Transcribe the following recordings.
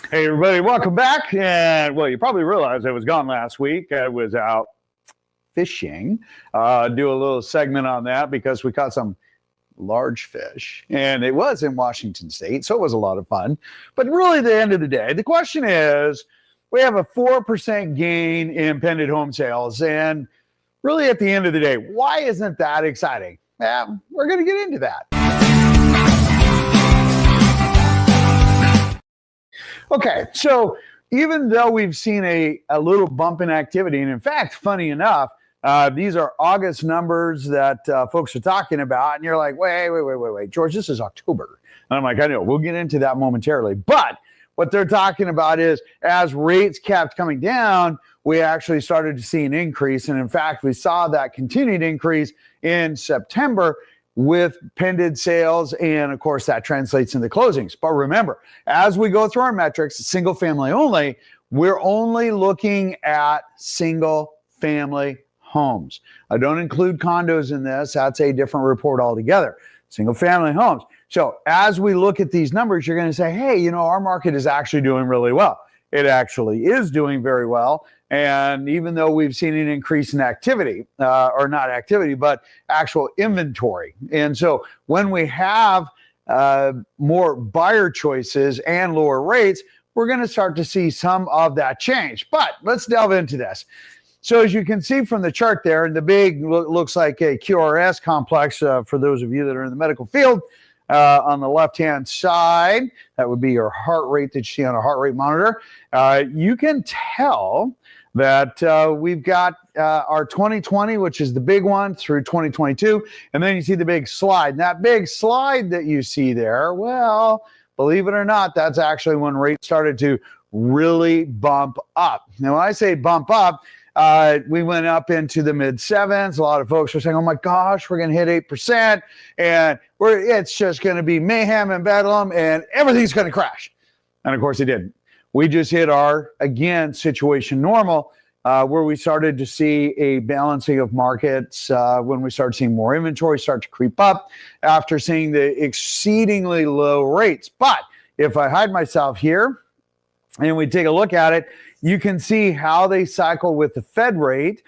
Hey, everybody, welcome back. And well, you probably realized I was gone last week. I was out fishing. Do a little segment on that because we caught some large fish, and it was in Washington State, so it was a lot of fun. But really, at the end of the day, the question is, we have a 4% gain in pending home sales, and really, at the end of the day, why isn't that exciting? Yeah, we're going to get into that. Okay, so even though we've seen a little bump in activity, and in fact, funny enough, these are August numbers that folks are talking about, and you're like, wait, George, this is October. And I'm like, I know, we'll get into that momentarily. But what they're talking about is as rates kept coming down, we actually started to see an increase. And in fact, we saw that continued increase in September with pending sales, and of course that translates into closings. But remember, as we go through our metrics, single family only, we're only looking at single family homes. I don't include condos in this. That's a different report altogether. Single family homes. So as we look at these numbers, you're going to say, hey, our market is actually doing really well. It actually is doing very well. And even though we've seen an increase in activity, or not activity, but actual inventory. And so when we have more buyer choices and lower rates, we're going to start to see some of that change. But let's delve into this. So as you can see from the chart there, the big looks like a QRS complex for those of you that are in the medical field. On the left-hand side, that would be your heart rate that you see on a heart rate monitor. You can tell that we've got our 2020, which is the big one, through 2022. And then you see the big slide. And that big slide that you see there, well, believe it or not, that's actually when rates started to really bump up. Now, when I say bump up, we went up into the mid sevens. A lot of folks were saying, oh my gosh, we're going to hit 8%. And it's just going to be mayhem and bedlam and everything's going to crash. And of course it didn't. We just hit our, again, situation normal, where we started to see a balancing of markets when we started seeing more inventory start to creep up after seeing the exceedingly low rates. But if I hide myself here and we take a look at it, you can see how they cycle with the Fed rate,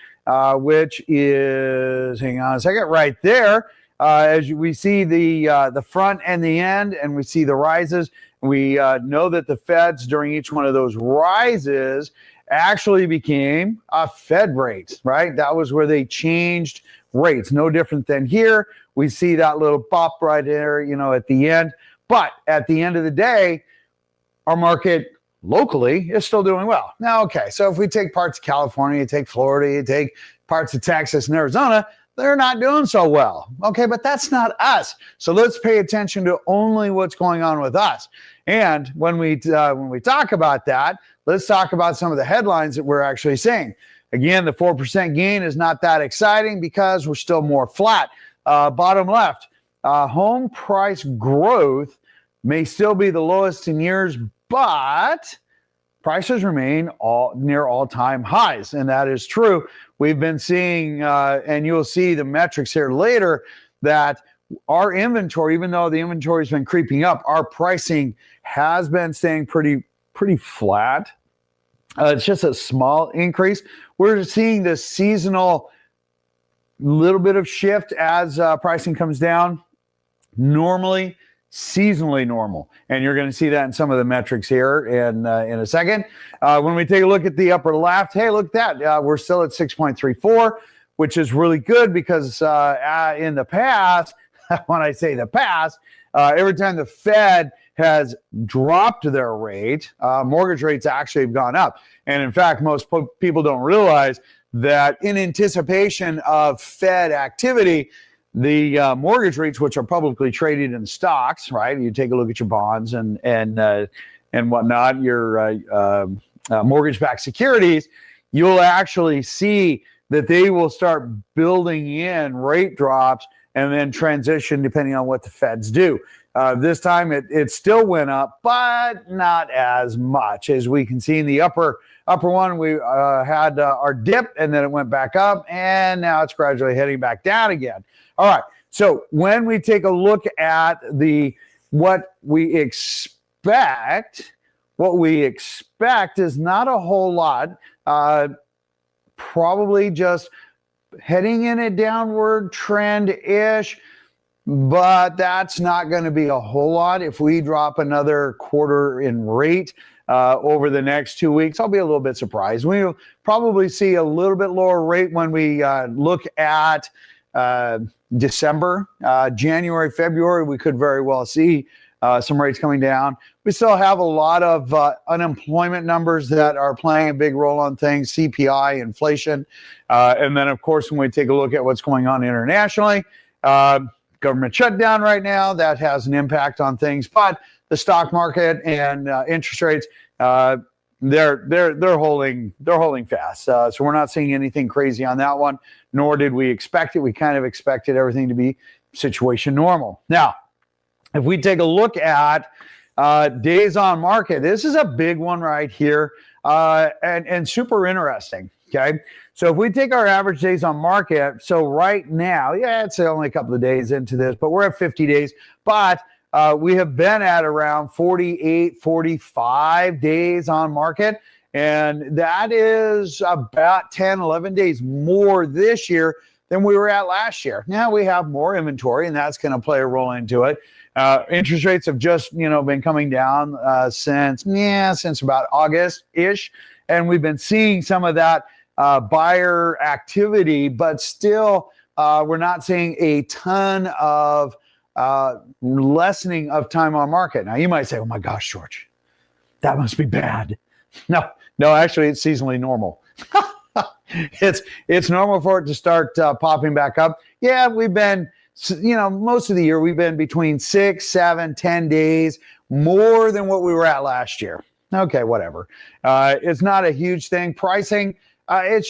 which is, hang on a second, right there. As we see the front and the end, and we see the rises, we know that the Feds during each one of those rises actually became a Fed rate, right? That was where they changed rates. No different than here. We see that little pop right there, at the end. But at the end of the day, our market locally is still doing well. Now, okay, so if we take parts of California, you take Florida, you take parts of Texas and Arizona, they're not doing so well. Okay, but that's not us. So let's pay attention to only what's going on with us. And when we talk about that, let's talk about some of the headlines that we're actually seeing. Again, the 4% gain is not that exciting because we're still more flat. Bottom left, home price growth may still be the lowest in years, but prices remain near all-time highs, and that is true. We've been seeing, and you'll see the metrics here later, that our inventory, even though the inventory has been creeping up, our pricing has been staying pretty flat. It's just a small increase. We're seeing this seasonal little bit of shift as pricing comes down. Normally, seasonally normal, and you're going to see that in some of the metrics here in a second. When we take a look at the upper left, hey, look at that. We're still at 6.34, which is really good because in the past, when I say the past, every time the Fed has dropped their rate, mortgage rates actually have gone up. And in fact, most people don't realize that in anticipation of Fed activity, the mortgage rates, which are publicly traded in stocks, right? You take a look at your bonds and whatnot, your mortgage-backed securities, you'll actually see that they will start building in rate drops and then transition depending on what the Feds do. This time it still went up, but not as much. As we can see in the upper one, we had our dip, and then it went back up, and now it's gradually heading back down again. All right, so when we take a look at what we expect, what we expect is not a whole lot. Probably just heading in a downward trend-ish, but that's not going to be a whole lot. If we drop another quarter in rate over the next 2 weeks, I'll be a little bit surprised. We'll probably see a little bit lower rate when we look at December. January, February, we could very well see some rates coming down. We still have a lot of unemployment numbers that are playing a big role on things, CPI, inflation. And then, of course, when we take a look at what's going on internationally, government shutdown right now, that has an impact on things. But the stock market and interest rates, they're holding fast. So we're not seeing anything crazy on that one, nor did we expect it. We kind of expected everything to be situation normal. Now, if we take a look at days on market, this is a big one right here, and super interesting. Okay, so if we take our average days on market, so right now, yeah, it's only a couple of days into this, but we're at 50 days, but we have been at around 48, 45 days on market, and that is about 10, 11 days more this year than we were at last year. Now we have more inventory, and that's going to play a role into it. Interest rates have just, been coming down since about August-ish, and we've been seeing some of that buyer activity, but still we're not seeing a ton of lessening of time on market. Now you might say, oh my gosh, George, that must be bad. No, actually it's seasonally normal. It's normal for it to start popping back up. Yeah, we've been, most of the year we've been between 6, 7, 10 days more than what we were at last year. Okay, whatever. It's not a huge thing. Pricing, it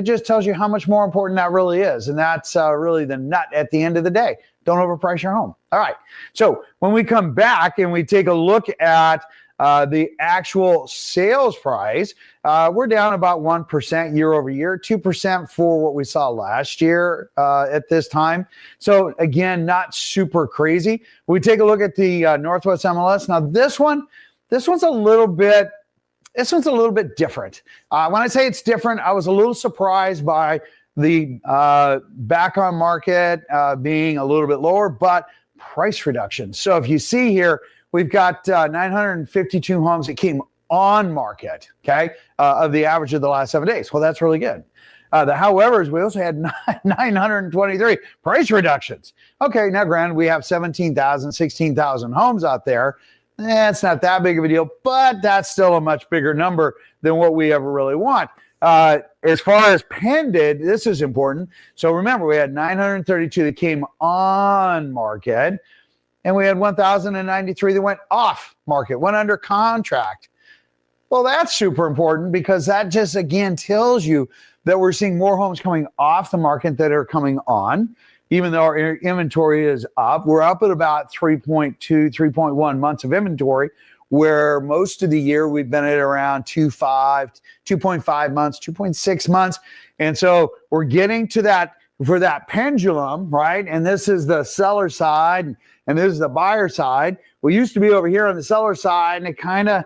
just tells you how much more important that really is. And that's really the nut at the end of the day. Don't overprice your home. All right. So when we come back and we take a look at the actual sales price, we're down about 1% year over year, 2% for what we saw last year at this time. So again, not super crazy. We take a look at the Northwest MLS. Now this one's a little bit different. When I say it's different, I was a little surprised by the back on market being a little bit lower, but price reduction. So if you see here, we've got 952 homes that came on market, okay, of the average of the last 7 days. Well, that's really good. The howevers, we also had 923 price reductions. Okay, now granted, we have 17,000, 16,000 homes out there. It's not that big of a deal, but that's still a much bigger number than what we ever really want. As far as pended, this is important. So remember, we had 932 that came on market, and we had 1,093 that went off market, went under contract. Well, that's super important because that just, again, tells you that we're seeing more homes coming off the market that are coming on. Even though our inventory is up, we're up at about 3.2, 3.1 months of inventory, where most of the year we've been at around 2.5 months, 2.6 months. And so we're getting to that for that pendulum, right? And this is the seller side and this is the buyer side. We used to be over here on the seller side, and it kind of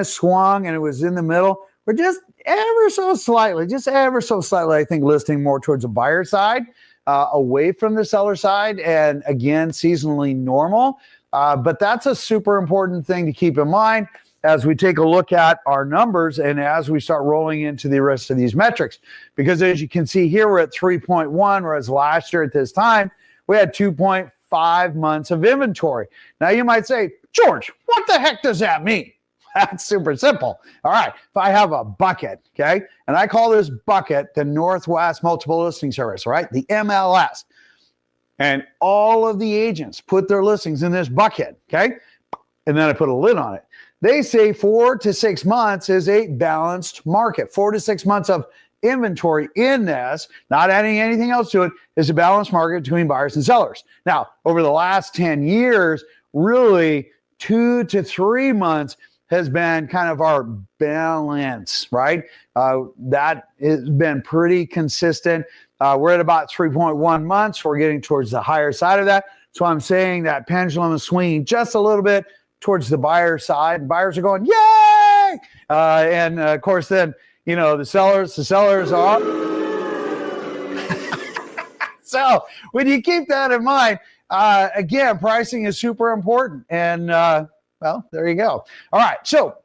swung and it was in the middle. We're just ever so slightly, I think, listing more towards the buyer side. Away from the seller side, and again, seasonally normal. But that's a super important thing to keep in mind as we take a look at our numbers and as we start rolling into the rest of these metrics. Because as you can see here, we're at 3.1, whereas last year at this time, we had 2.5 months of inventory. Now you might say, George, what the heck does that mean? That's super simple. All right. If I have a bucket, okay, and I call this bucket the Northwest Multiple Listing Service, right, the MLS, and all of the agents put their listings in this bucket, okay, and then I put a lid on it. They say 4 to 6 months is a balanced market. 4 to 6 months of inventory in this, not adding anything else to it, is a balanced market between buyers and sellers. Now, over the last 10 years, really 2 to 3 months has been kind of our balance, right? That has been pretty consistent. We're at about 3.1 months. We're getting towards the higher side of that. So I'm saying that pendulum is swinging just a little bit towards the buyer side, and buyers are going, yay! And of course, then, the sellers are. So when you keep that in mind, again, pricing is super important. And well, there you go. All right. So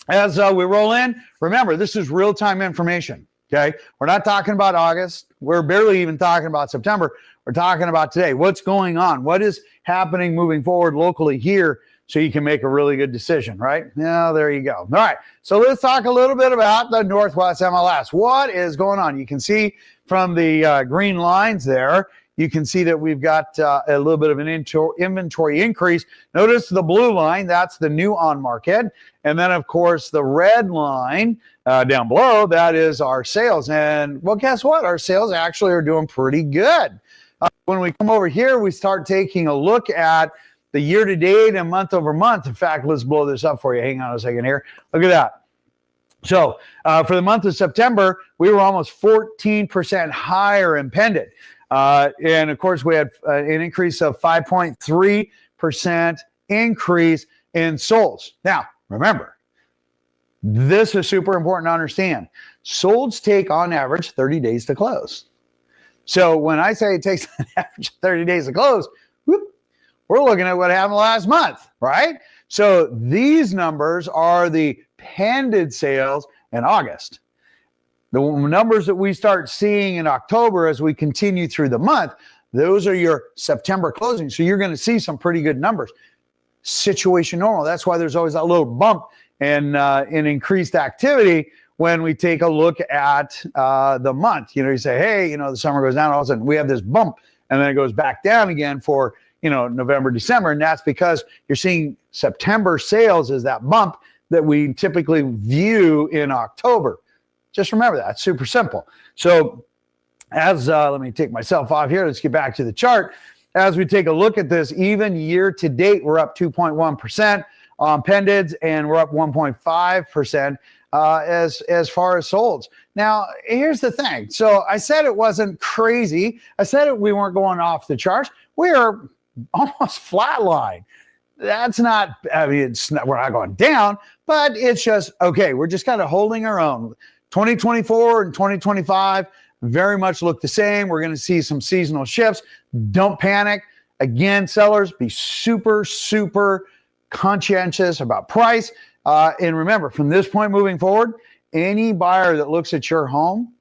as we roll in, remember, this is real-time information. Okay. We're not talking about August. We're barely even talking about September. We're talking about today. What's going on? What is happening moving forward locally here so you can make a really good decision, right? Yeah, there you go. All right. So let's talk a little bit about the Northwest MLS. What is going on? You can see from the green lines there, you can see that we've got a little bit of an inventory increase. Notice the blue line, that's the new on market. And then, of course, the red line down below, that is our sales. And, well, guess what? Our sales actually are doing pretty good. When we come over here, we start taking a look at the year-to-date and month-over-month. In fact, let's blow this up for you. Hang on a second here. Look at that. So for the month of September, we were almost 14% higher in pendant. And of course, we had an increase of 5.3% increase in solds. Now, remember, this is super important to understand. Solds take on average 30 days to close. So when I say it takes an average 30 days to close, we're looking at what happened last month, right? So these numbers are the pendant sales in August. The numbers that we start seeing in October as we continue through the month, those are your September closings. So you're going to see some pretty good numbers. Situation normal. That's why there's always that little bump in increased activity when we take a look at the month. You say, hey, the summer goes down, all of a sudden we have this bump, and then it goes back down again for November, December. And that's because you're seeing September sales as that bump that we typically view in October. Just remember that. It's super simple. So as let me take myself off here. Let's get back to the chart. As we take a look at this, even year to date, we're up 2.1% on pendants, and we're up 1.5% as far as solds. Now, here's the thing. So I said it wasn't crazy. I said we weren't going off the charts. We are almost flatline. That's not, we're not going down, but it's just, okay, we're just kind of holding our own. 2024 and 2025 very much look the same. We're going to see some seasonal shifts. Don't panic. Again, sellers, be super, super conscientious about price. And remember, from this point moving forward, any buyer that looks at your home,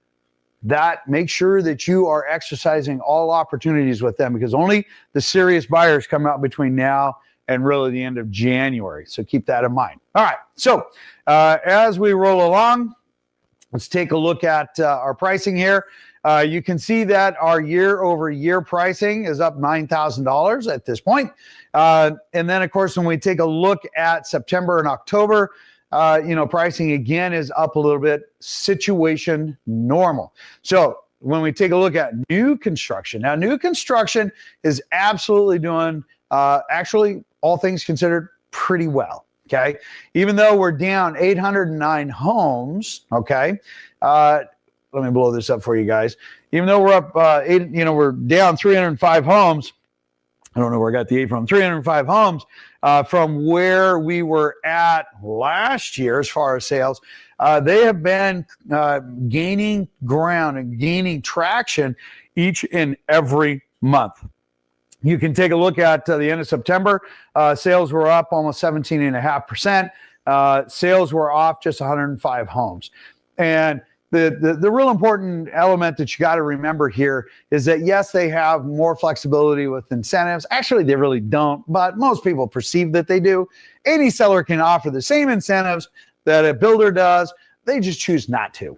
make sure that you are exercising all opportunities with them, because only the serious buyers come out between now and really the end of January. So keep that in mind. All right. So as we roll along, let's take a look at our pricing here. You can see that our year-over-year pricing is up $9,000 at this point. And then, of course, when we take a look at September and October, pricing again is up a little bit. Situation normal. So when we take a look at new construction, now new construction is absolutely doing, actually, all things considered, pretty well. Okay, even though we're down 809 homes, okay, let me blow this up for you guys. Even though we're up, we're down 305 homes. I don't know where I got the 8 from. 305 homes from where we were at last year as far as sales. They have been gaining ground and gaining traction each and every month. You can take a look at the end of September. Sales were up almost 17.5%. Sales were off just 105 homes. And the real important element that you got to remember here is that, yes, they have more flexibility with incentives. Actually, they really don't, but most people perceive that they do. Any seller can offer the same incentives that a builder does. They just choose not to.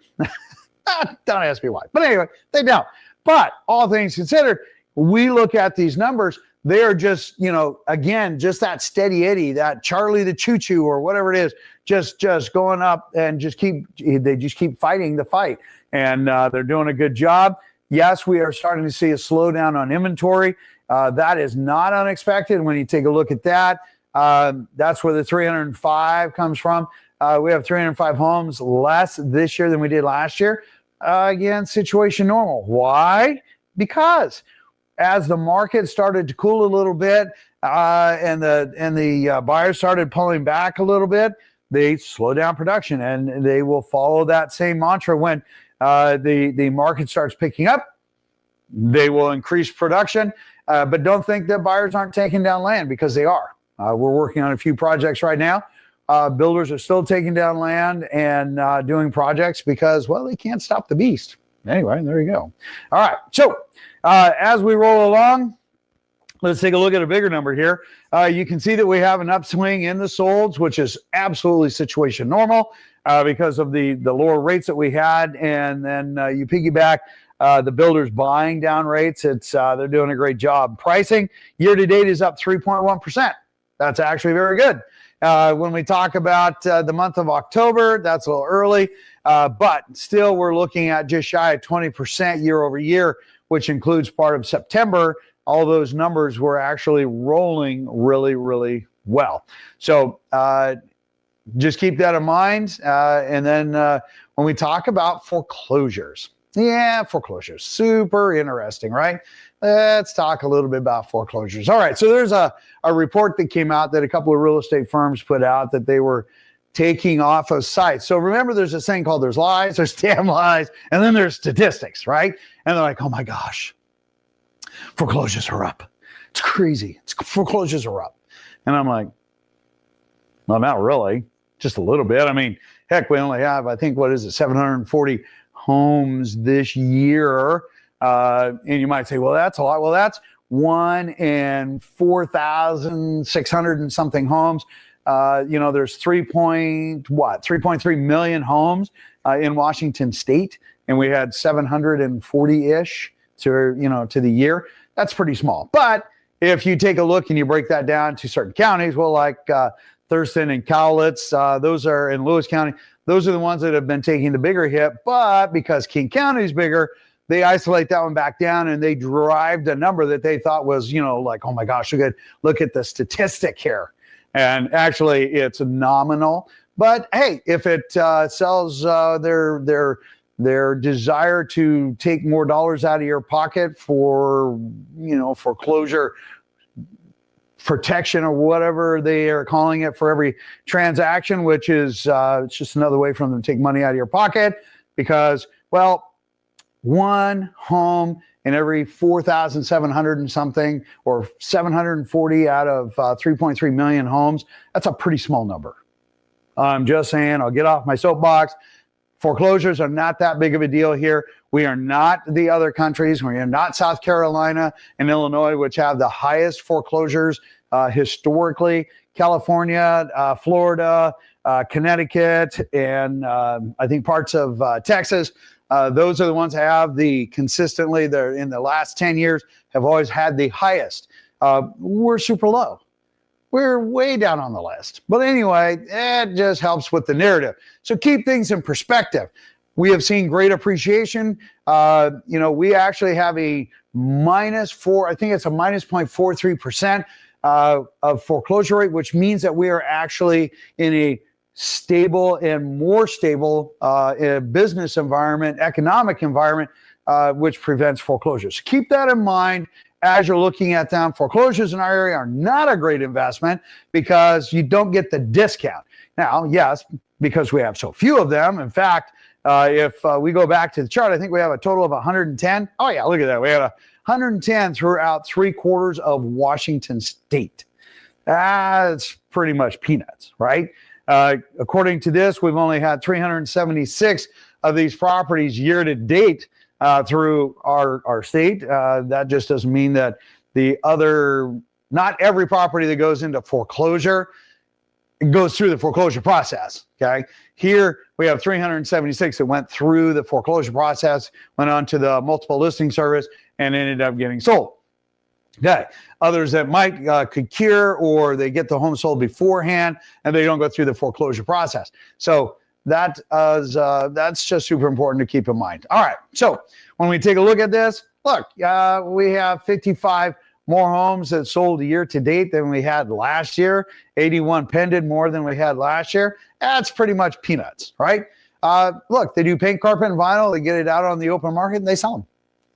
Don't ask me why. But anyway, they don't. But all things considered, we look at these numbers, they are just, again, just that steady Eddie, that Charlie the Choo-Choo or whatever it is, just going up and they just keep fighting the fight. And they're doing a good job. Yes, we are starting to see a slowdown on inventory. That is not unexpected when you take a look at that. That's where the 305 comes from. We have 305 homes less this year than we did last year. Again, situation normal. Why? Because as the market started to cool a little bit, and the buyers started pulling back a little bit, they slow down production, and they will follow that same mantra. When the market starts picking up, they will increase production. But don't think that buyers aren't taking down land, because they are. We're working on a few projects right now. Builders are still taking down land and doing projects because, well, they can't stop the beast. Anyway, there you go. All right. So as we roll along, let's take a look at a bigger number here. You can see that we have an upswing in the solds, which is absolutely situation normal because of the lower rates that we had. And then you piggyback the builders buying down rates. They're doing a great job. Pricing year to date is up 3.1%. That's actually very good. When we talk about the month of October, that's a little early, but still we're looking at just shy of 20% year over year, which includes part of September. All those numbers were actually rolling really, really well. So just keep that in mind. And then when we talk about foreclosures, foreclosures, super interesting, right? Let's talk a little bit about foreclosures. All right, so there's a report that came out that a couple of real estate firms put out that they were taking off of sites. So remember, there's this thing called there's lies, there's damn lies, and then there's statistics, right? And they're like, oh my gosh, foreclosures are up. It's crazy. Foreclosures are up. And I'm like, well, not really, just a little bit. I mean, heck, we only have, I think, 740 homes this year. And you might say, well, that's a lot. Well, that's 1 in 4,600 and something homes. There's 3.3 million homes in Washington State, and we had 740-ish to the year. That's pretty small. But if you take a look and you break that down to certain counties, well, like Thurston and Cowlitz, those are in Lewis County. Those are the ones that have been taking the bigger hit. But because King County is bigger, they isolate that one back down, and they derived a number that they thought was, like, oh my gosh, look at the statistic here. And actually, it's nominal. But hey, if it sells their desire to take more dollars out of your pocket for, foreclosure protection or whatever they are calling it for every transaction, which is it's just another way for them to take money out of your pocket, because, well, one home in every 4,700 and something, or 740 out of 3.3 million homes, that's a pretty small number. I'm just saying, I'll get off my soapbox. Foreclosures are not that big of a deal here. We are not the other countries. We are not South Carolina and Illinois, which have the highest foreclosures historically. California, Florida, Connecticut, and I think parts of Texas. Those are the ones that have consistently, they're in the last 10 years, have always had the highest. We're super low. We're way down on the list. But anyway, it just helps with the narrative. So keep things in perspective. We have seen great appreciation. We actually have a minus 0.43% of foreclosure rate, which means that we are actually in a stable and more stable business environment, economic environment, which prevents foreclosures. Keep that in mind as you're looking at them. Foreclosures in our area are not a great investment because you don't get the discount. Now, yes, because we have so few of them. In fact, if we go back to the chart, I think we have a total of 110. Oh yeah, look at that. We had 110 throughout 3/4 of Washington State. That's pretty much peanuts, right? According to this, we've only had 376 of these properties year to date through our state. That just doesn't mean that not every property that goes into foreclosure goes through the foreclosure process. Okay. Here we have 376 that went through the foreclosure process, went on to the multiple listing service, and ended up getting sold. Okay. Others that could cure, or they get the home sold beforehand and they don't go through the foreclosure process. So that's just super important to keep in mind. All right. So when we take a look at this, we have 55 more homes that sold year to date than we had last year. 81 pended more than we had last year. That's pretty much peanuts, right? They do paint, carpet, and vinyl. They get it out on the open market and they sell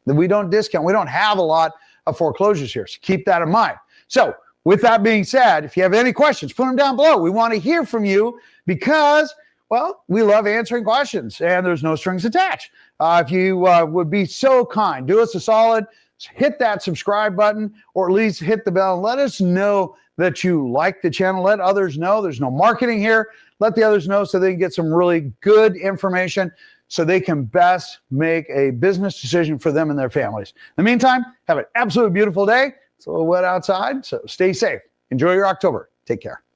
them. We don't discount. We don't have a lot of foreclosures here. So keep that in mind. So with that being said, if you have any questions, put them down below. We want to hear from you because, well, we love answering questions and there's no strings attached. If you would be so kind, do us a solid, hit that subscribe button or at least hit the bell and let us know that you like the channel. Let others know. There's no marketing here. Let the others know so they can get some really good information so they can best make a business decision for them and their families. In the meantime, have an absolutely beautiful day. It's a little wet outside, so stay safe. Enjoy your October. Take care.